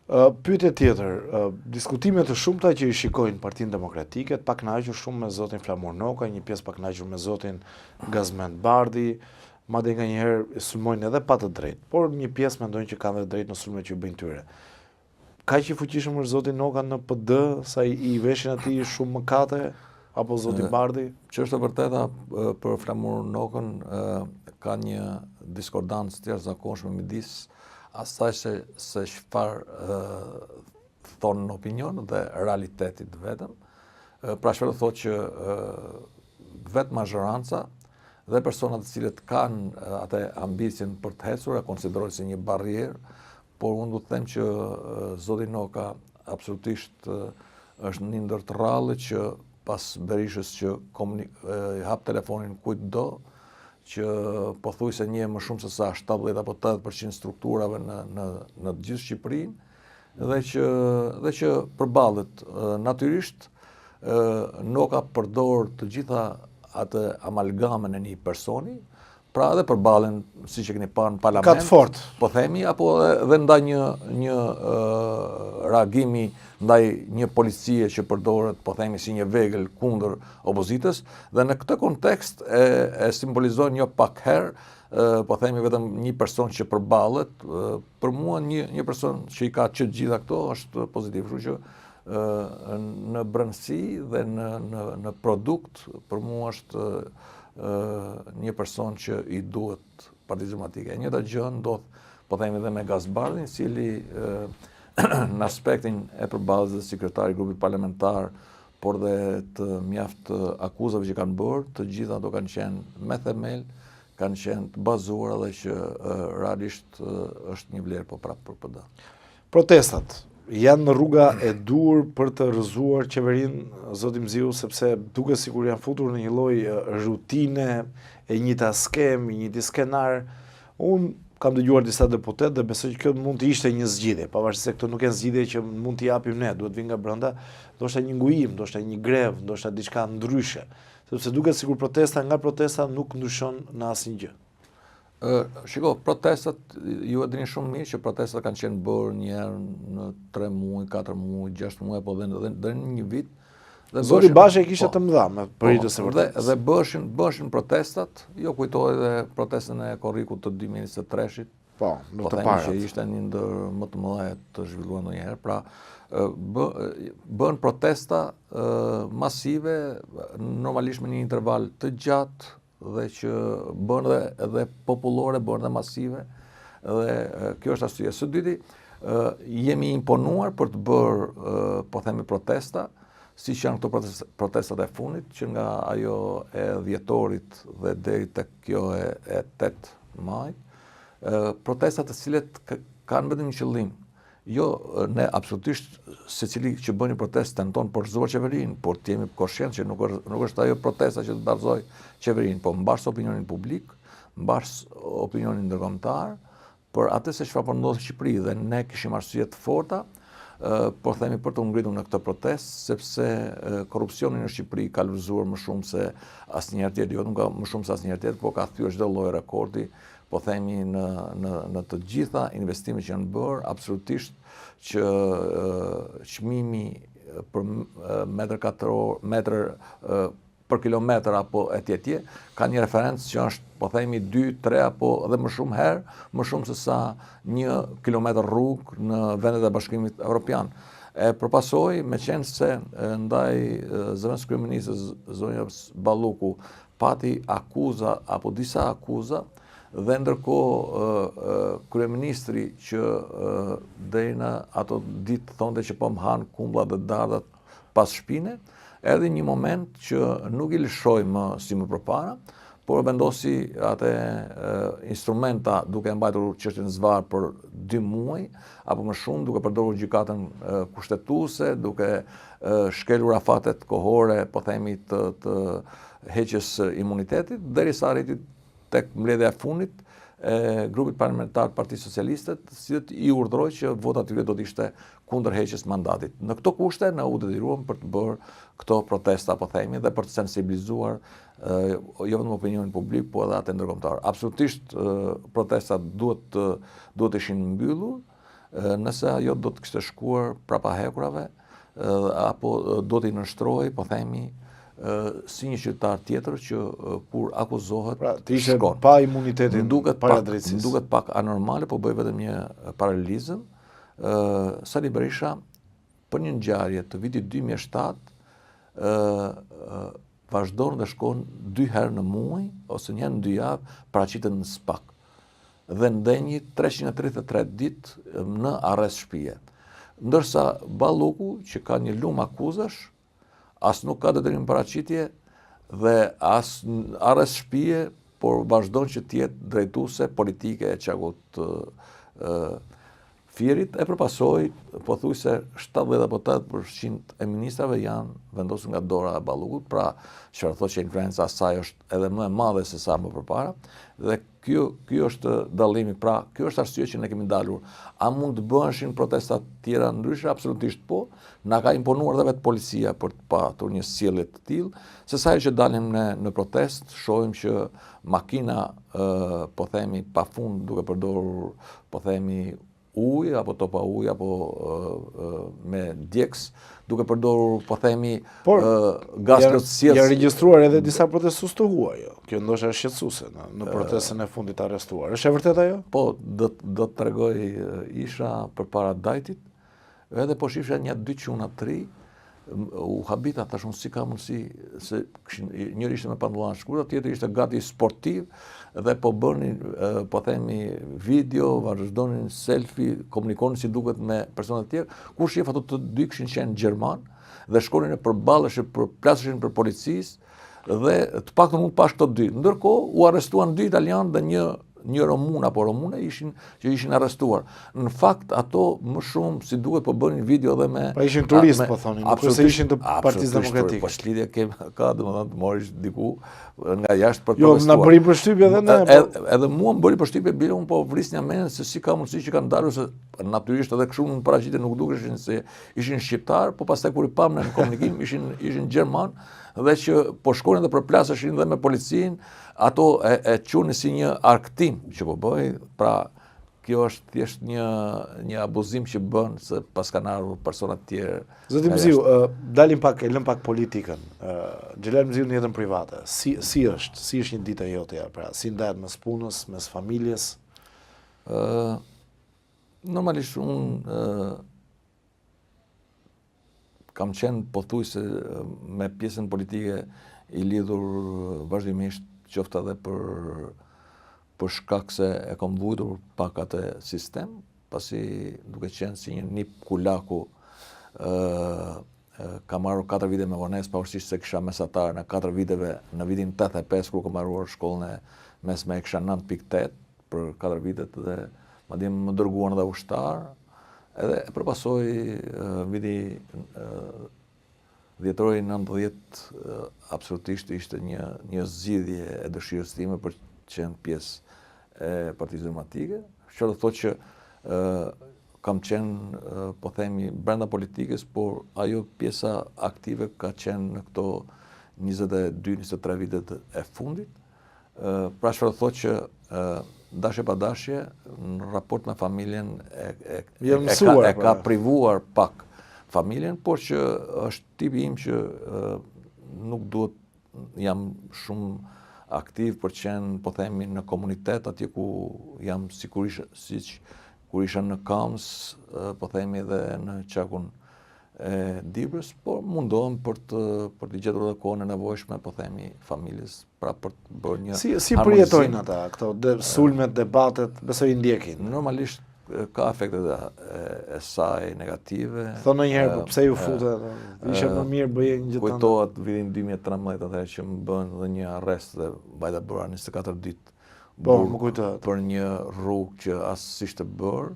Pyetje tjetër, diskutime të shumta që i shikojnë Partinë Demokratike, të pakënaqur shumë me zotin Flamur Noka, një pjesë pakënaqur me zotin Gazmend Bardhi, madje nganjëherë sulmojnë edhe pa të drejtë, por një pjesë mendojnë që kanë dhe drejtë në sulmet që i bëjnë tyre. Kaq i fuqishëm është zoti Noka në PD, sa i veshin atij shumë mëkate, apo zoti Bardhi? Që është e vërteta për Flamur Nokën ka një diskordancë të jashtëzakonshme midis asaj se çfarë thonë në opinion dhe realitetit vetëm. Pra çfarë do thotë që vetë mazhoranca dhe personat të cilët kanë atë ambicien për të ecur e konsiderojnë si një barrierë, por unë do të them që zoti Noka absolutisht është një ndër të rrallë që pas Berishës që hap telefonin kujt do, që pothuajse një më shumë se sa 70 apo 80% strukturave në gjithë Shqipërinë dhe që përballet natyrisht Noka përdor të gjitha atë amalgamën e një personi, pra edhe përballen siç e keni parë në parlament. Ka të fortë. Po themi apo edhe ndaj një reagimi ndaj një policie që përdoret, po themi, si një vegël kundër opozitës, dhe në këtë kontekst e simbolizon një pak herë, po themi vetëm një person që përballet, për mua një person që i ka që gjitha këto është pozitiv, kështu që në brendësi dhe në produkt për mua është një person që i duhet Partisë Demokratike. E njëjta gjë ndodh, po themi, edhe me Gazbardhin, i cili në aspektin e përballjes dhe sekretari i grupit parlamentar, por dhe të mjaft akuzave që kanë bërë, të gjitha ato kanë qenë me themel, kanë qenë të bazuara dhe që realisht është një vlerë po prapë për PD. Protestat janë në rruga e dur për të rrëzuar qeverinë, zoti Mziu, sepse duket sikur janë futur në një lloj rutine, e njëjta skem, i njëjti skenar. Unë kam dëgjuar disa deputet dhe besoj që kjo mund të ishte një zgjidhje, pavarësisht se këto nuk janë zgjidhje që mund t'i japim ne, duhet vinë nga brenda, ndoshta një ngujim, ndoshta një grevë, ndoshta diçka ndryshe, sepse duket sikur protesta nga protesta nuk ndryshon në asnjë gjë. Shiko, protestat, ju e dini shumë mirë që protestat kanë qenë bërë njerë në 3 muaj, 4 muaj, 6 muaj, po dhe në një vit. Zoti Basha i kishte të mëdha me përritës së vërtetës. Dhe bëshin protestat, jo kujtoj dhe protestën e Korrikut të 2023-shit. Po, në të parat. Që ishte një ndër më të mëdha të zhvilluar ndonjëherë. Pra, bën protesta masive, normalisht me një interval të gjatë, dhe që bën edhe popullore, bën edhe masive, dhe kjo është arsye. Së dyti, jemi imponuar për të bërë, po themi, protesta, siç janë këto protestat e fundit, që nga ajo e 10-torit dhe deri tek kjo e 8 maj, protestat të cilet kanë vetëm një qëllim. Jo, ne absolutisht secili që bën një protestë tenton për rrëzuar qeverinë, por të jemi koshient që nuk është ajo protesta që të barzoj qeverinë, po mbars opinionin publik, mbars opinionin ndërkombëtar, për atë se çfarë po ndodh në Shqipëri, dhe ne kishim arsye të forta, por themi për të ngritur në këtë protestë, sepse korrupsioni në Shqipëri ka lëvëzuar më shumë se asnjëherë tjetër, jo nuk ka më shumë se asnjëherë tjetër, por ka thyer çdo lloj rekordi, po themi në të gjitha investimet që janë bërë, absolutisht që çmimi për metër për kilometër apo etj ka një referencë që është, po themi, 2, 3 apo edhe më shumë herë, më shumë se sa 1 kilometër rrugë në vendet e Bashkimit Evropian. E përpasoj me qenë se ndaj zëvendës kryeministës zonjës Balluku pati akuza apo disa akuza, dhe ndërkohë kryeministri që deri në ato ditë thonte që po më han kumbulla dhe dardat pas shpine, erdhi një moment që nuk i lëshoi më si më përpara, por vendosi atë instrumenta duke mbajtur çështjen zvar për 2 muaj apo më shumë, duke përdorur gjykatën kushtetuese, duke shkelur afatet kohore, po themi, të heqjes imunitetit, derisa arriti tek mbledhja e fundit e grupit parlamentar Partisë Socialiste, cilët i urdhëroi që vota atyre do të ishte kundër heqjes mandatit. Në këto kushte ne u detyruam për të bërë këto protesta, po themi, dhe për të sensibilizuar jo vetëm opinionin publik, po edhe atë ndërkombëtar. Absolutisht protestat duhet të ishin mbyllur, Nëse ajo do të kishte shkuar prapa hekurave, apo do t'i nështroj, po themi, si një qytetar tjetër që kur akuzohet Pra, të ishe shkon. pa imunitetin para drejtësisë. Më duket pak anormale, po bëj vetëm një paralelizëm. Sali Berisha, për një ngjarje të vitit 2007, vazhdon dhe shkon 2 herë në muaj, ose një herë në 2 javë, paraqitet në SPAK. Dhe ndenjë 333 ditë në arrest shtëpie. Ndërsa Balluku, që ka një lumë akuzash, as nuk ka detyrim paraqitje dhe as arrest shtëpie, por vazhdon që të jetë drejtuese politike e çakut Fierit, e përpasoj pothuajse 70 apo 80% e ministrave janë vendosur nga dora e Ballukut, pra çfarë thotë që influenca e saj është edhe më e madhe se sa më përpara, dhe ky është dallimi. Pra, kjo është arsye që ne kemi dalur. A mund të bëheshin protesta tjera ndryshe? Absolutisht po. Na ka imponuar edhe vetë policia për të patur një sjellje të tillë, se sa herë që dalim ne në protest, shohim që makina, po themi, pafund duke përdorur, po themi, ujë, apo topa ujë, apo me djeks, duke përdorur, po themi, gaz plotësies. Janë regjistruar edhe disa protestues të huaj. Kjo ndoshta është shqetësuese në protestën e fundit arrestuar. Është e vërtetë ajo? Po, do të tregoj, isha përpara dajtit, edhe po shifsha një 2 çuna 3, u habita, tash unë si ka mundësi, se njëri ishte me pantalona të shkurtë, tjetri ishte gati sportiv, dhe po bënin, po themi, video, vazhdonin selfie, komunikonin si duket me personat tjerë, kur shif ato të dy kishin qenë gjerman, dhe shkonin e përballeshin, plaseshin për policisë, dhe të paktën unë pash këto 2. Ndërkohë u arrestuan 2 italianë dhe një romun apo romune që ishin arrestuar. Në fakt, ato më shumë, si duket, po bënin video dhe me... Pa ishin turistë, po thonin, nuk se ishin të Partisë Demokratike. Po shlidhje ka, domethënë, të morish diku nga jashtë për të protestuar. Jo, na bëri përshtypje edhe ne. Edhe mua më bëri përshtypje, bile unë po vrisnja mendjen se si ka mundësi që kanë dalur, se natyrisht edhe kështu në paraqitje nuk dukeshin se ishin shqiptar, po pastaj kur i pam në komunikim ishin gjerman, dhe që po shkonin dhe përplaseshin dhe me policinë, ato e qunë si një arktim që po bëj, pra kjo është thjesht një abuzim që bën se pas kanë ardhur persona të tjerë. Zoti Mziu, lëm pak politikën. Xhelal Mziu në jetën private. Si është një ditë e jotja, pra si ndahet mes punës, mes familjes? Normalisht unë kam qenë pothuajse me pjesën politike i lidhur vazhdimisht, qoftë edhe për shkak se e kam vujtur pak atë sistem, pasi duke qenë si një nip kulaku, kam marrur 4 vite me vonesë, pavarësisht se kisha mesatar në 4 viteve, në vitin 85 kur kam mbaruar shkollën e mesme, kisha 9.8 për 4 vitet, dhe madje më dërguan edhe ushtar. Edhe e përpasoj viti dhjetori 90, absolutisht ishte një zgjidhje e dëshirës time për të qenë pjesë e Partisë Demokratike. Që do thotë që kam qenë, po themi, brenda politikës, por ajo pjesa aktive ka qenë në këto 22-23 vitet e fundit. Pra që do thotë që dashje pa dashje, në raport me familjen e ka privuar pak familjen, por që është tipi im që nuk duhet jam shumë aktiv për qenë, po themi, në komunitet, atje ku jam kur isha në Kams, po themi, dhe në qakun e Dibrës, por mundohem për të gjetur edhe kohën e nevojshme, po themi, familjes, pra për të bërë një harmonizim. Si përjetojnë ata, këto sulmet, debatet, besoj ndjekin? Normalisht ka efektet e saj negative. Thonë ndonjëherë, pse ju futet, isha më mirë bëje një gjë tjetër. Kujtohet vitin 2013 atëherë që më bën dhe një arrest dhe vajta bëra 24 ditë Po, më kujtohet. Për një rrugë që as s'ishte bërë.